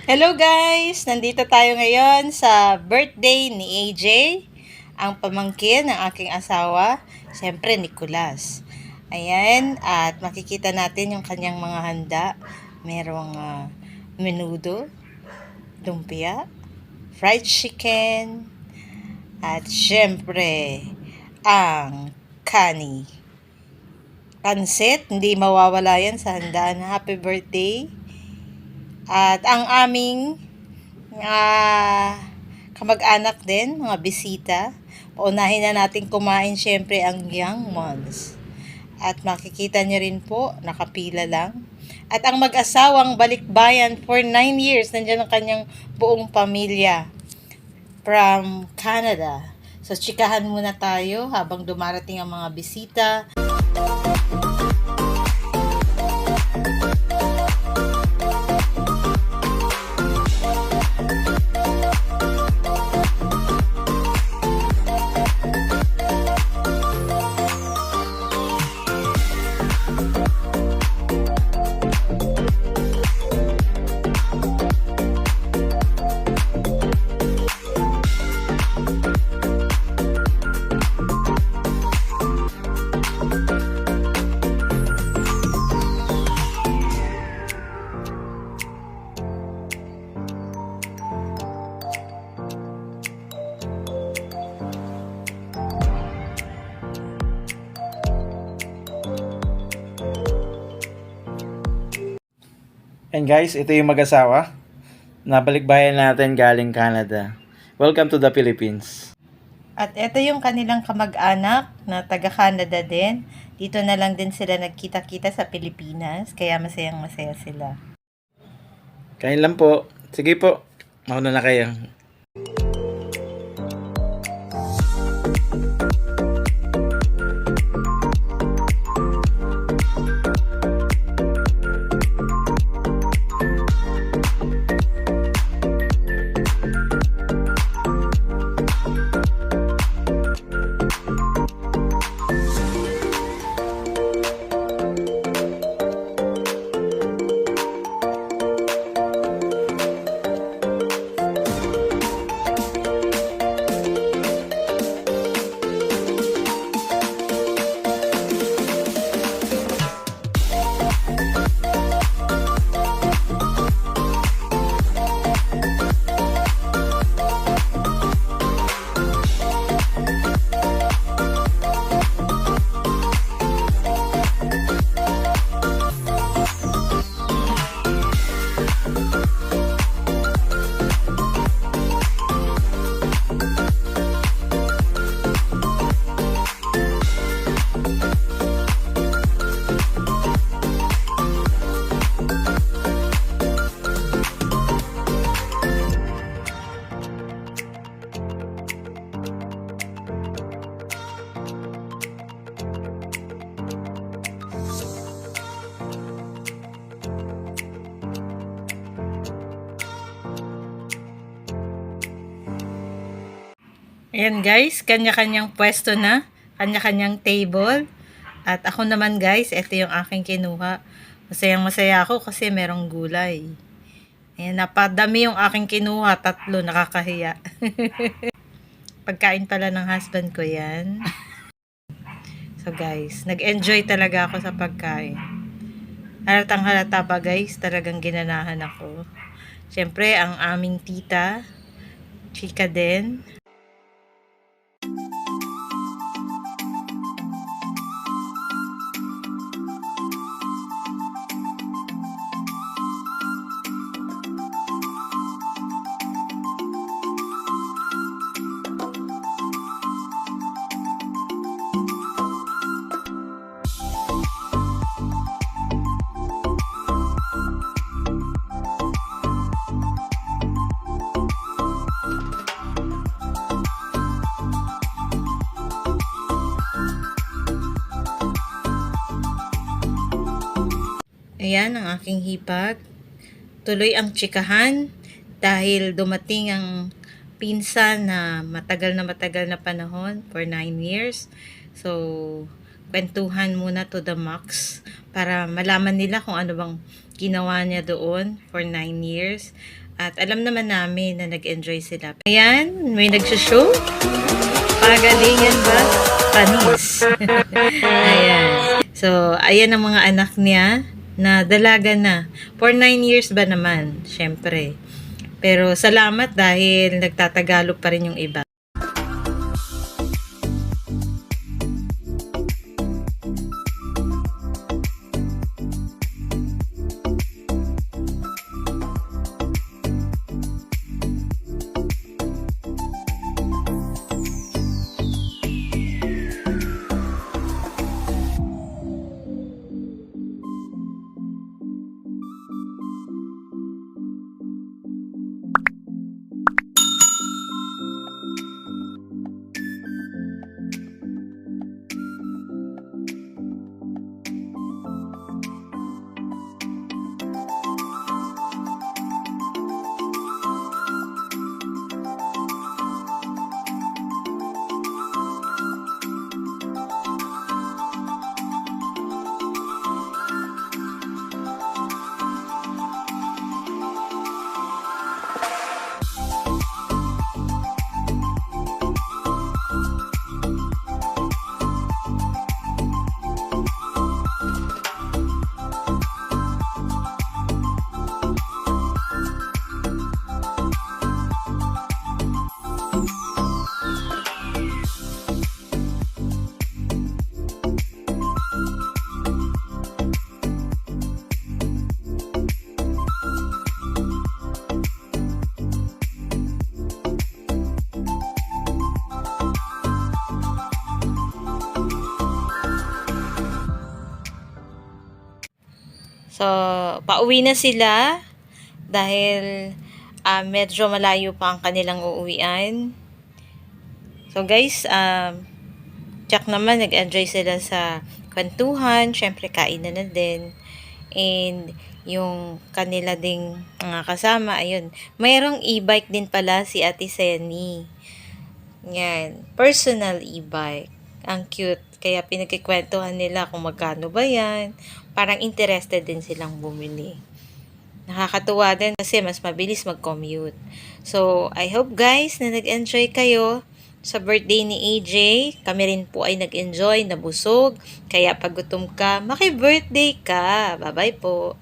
Hello guys! Nandito tayo ngayon sa birthday ni AJ, ang pamangkin ng aking asawa, siyempre Nicolas. Ayan, at makikita natin yung kanyang mga handa. Merong menudo, lumpia, fried chicken, at siyempre ang kani. Pansit, hindi mawawala yan sa handaan. Happy birthday! At ang aming kamag-anak din, mga bisita. Paunahin na natin kumain syempre ang young ones. At makikita niyo rin po, nakapila lang. At ang mag-asawang balikbayan for 9 years, nandiyan ang kanyang buong pamilya from Canada. So, chikahan muna tayo habang dumarating ang mga bisita. And guys, ito yung mag-asawa. Nabalikbayan natin galing Canada. Welcome to the Philippines. At ito yung kanilang kamag-anak na taga-Canada din. Dito na lang din sila nagkita-kita sa Pilipinas. Kaya masayang-masaya sila. Kain lang po. Sige po. Mauna na kayo. Ayan guys, kanya-kanyang pwesto na, kanya-kanyang table. At ako naman guys, ito yung aking kinuha. Masayang-masaya ako kasi merong gulay. Ayan, napadami yung aking kinuha, 3, nakakahiya. Pagkain pala ng husband ko yan. So guys, nag-enjoy talaga ako sa pagkain. Halatang halata pa guys, talagang ginanahan ako. Siyempre, ang aming tita, chika din. Ayan ang aking hipag. Tuloy ang tsikahan dahil dumating ang pinsan na matagal na panahon for 9 years. So, kwentuhan muna to the max para malaman nila kung ano bang ginawa niya doon for 9 years. At alam naman namin na nag-enjoy sila. Ayan, may nagsushow. Pagalingan ba? Panis. Ayan. So, ayan ang mga anak niya na dalaga na. For 9 years ba naman? Syempre. Pero salamat dahil nagtatagalog pa rin yung iba. So, pauwi na sila dahil medyo malayo pa ang kanilang uuwian. So guys, check naman, nag-enjoy sila sa kwentuhan. Syempre, kainan na din. And yung kanila ding mga kasama, ayun. Mayroong e-bike din pala si Ate Seni. Yan, personal e-bike. Ang cute. Kaya pinagkikwentuhan nila kung magkano ba yan. Parang interested din silang bumili. Nakakatuwa din kasi mas mabilis mag-commute. So, I hope guys na nag-enjoy kayo sa birthday ni AJ. Kami rin po ay nag-enjoy, nabusog. Kaya pag gutom ka, maki-birthday ka. Bye-bye po.